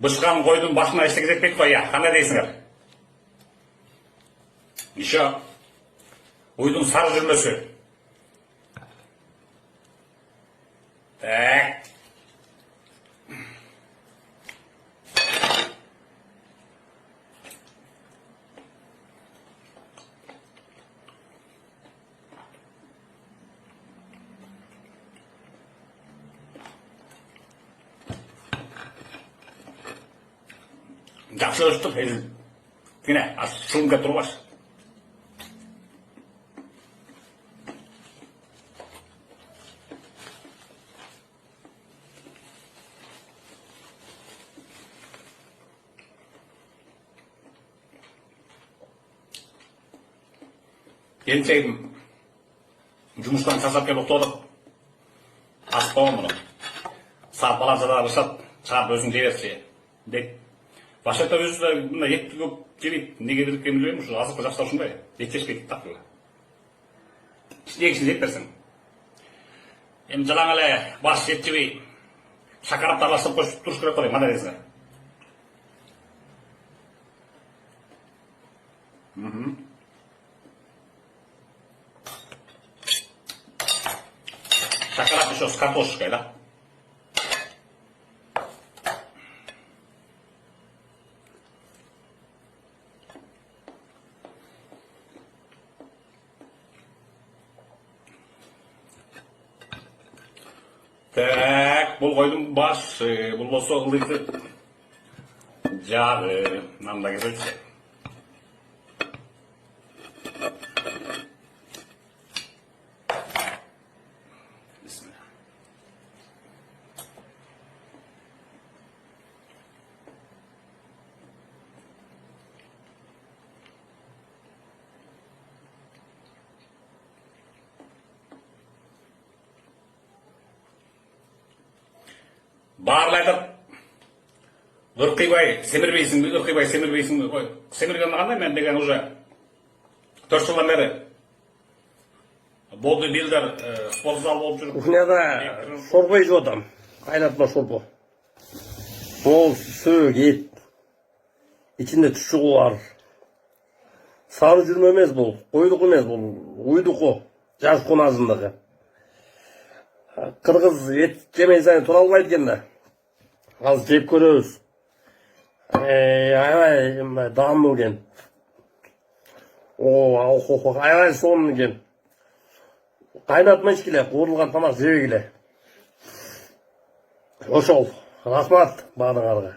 бышқан қойдың башына ештеңе жетпейді ғой, иә, қандай дейсіңдер? Еще ұйдың сары жүрмесі. Так. Жақсы өстіп, кіне, шылымға тұрбаш. Келіншегім жұмыстан шаршап келіп отырдық. Ас болған мұны. Сағат балансада рұқсат шығарып өзің жеберші деп. Башақта өзі мына етті көп жемейді. Неге дедіккен білмеймін, ұшы азыққа жақсы ұшындай. Ет жешпейді тақылы. Негісін ет берсің. Енді жалаң әлі бас ет жемей, шақарап тарласып қойып тұрыш керек қой, мана десің. Шақарап еще с картошкой, да? Так, бұл қойдың башы, бұл болса ылдыйды жағы, намда кезіп. Барлы айтып, Үрқибай, семірбейсің, Үрқибай, семірбейсің, семірген қандай мен деген уже 4 жылдан бері бодибилдер спортзал болып жүріп. Кухняда шорпа жеп отырмын, қайнатма шорпа. Сол сөк ет, içinde тұшығы бар. Сары жүрме емес бұл, қойдық емес бұл, ұйдық жаз қоназындығы. Қырғыз ет жемей сайын тұра алмайды екен да. Аз жеп көрөбүз. Аябай даамдуу экен. Аябай сонун экен. Кайнатма ичкиле, куурулган тамак жебегиле. Ошол. Рахмат баардыгыңарга.